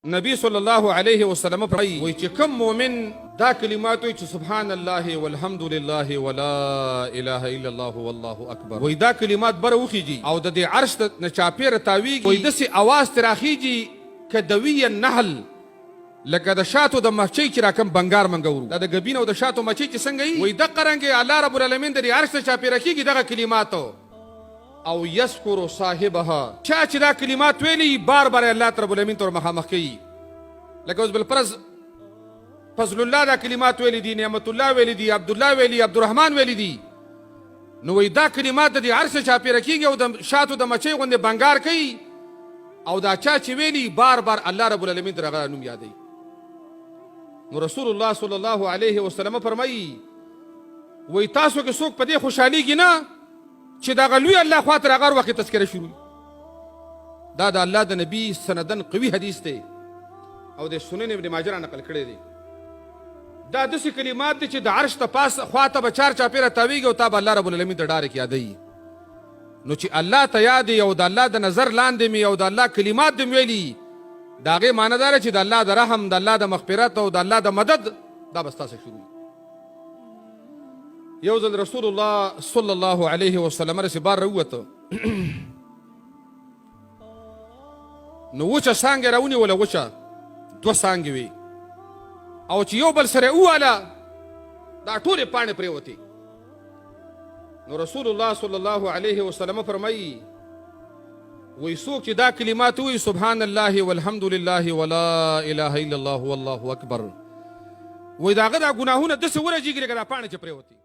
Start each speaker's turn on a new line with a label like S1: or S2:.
S1: نبی صلی الله علیه وسلم فرمایي وای چې کوم مؤمن دا کلمات وای چې سبحان الله والحمد لله ولا اله الا الله والله اکبر وای دا کلمات بر وخیږي او د دې عرش نه چاپیره تاویږي وای داسې اواز تراخیږي کدوی النحل لکه د شاتو د مچۍ چې راکم بنګار منګورو دا د ګبین او د شاتو مچۍ چې څنګه وي وای د قرنګ الله رب العالمین د عرش نه چاپیره کیږي دغه کلماتو او یذکر صاحبها چا چې دا کلمات ویلي بار بار الله رب العالمین تر مخامخ کوي لکه اوس بالفرض فضل الله دا کلمات ویلي دي نعمت الله ویلي دي عبد الله ویلي عبدالرحمن ویلي دي نو وای دا کلمات د عرش چاپیره کیږي او د شاتو د مچۍ غوندې بنګار کوي او دا چا چې ویلي بار بار الله رب العالمین تر هغه نوم یادوي نو رسول الله صلی الله علیه وسلم فرمایي وای تاسو کې څوک په دې خوشحاليږي نه چې دا غلوی الله خاطر هغه وخت تذکره شروع دا د الله د نبی سندن قوي حدیث دی او د سنن ابن ماجه نقل کړی دی دا داسې کلمات دي چې د عرش ته پاس خواته به چار چاپیره تاویږي او تا به الله رب العالمین ته ډاره کې یادوي نو چې الله ته یاد او د الله د نظر لاندې مې او د الله کلمات دې ویلي د هغې معنی دا چې د الله د رحم د الله د مغفرت او د الله د مدد دا به ستاسو شروع یو ځل رسول الله صلی الله علیه وسلم رسې بار راووته نو وچه څانګه راونیوله وچه دوه څانګې وي او چې یو بل سره وواله دا ټولې پاڼې پرېوتې نو رسول الله صلی الله علیه وسلم فرمایي وی څوک چې دا کلمات وی سبحان الله والحمد لله ولا اله الا الله والله اکبر وی د هغه دا ګناهونه داسې ورجېږي لکه دا پاڼې چې پرېوتې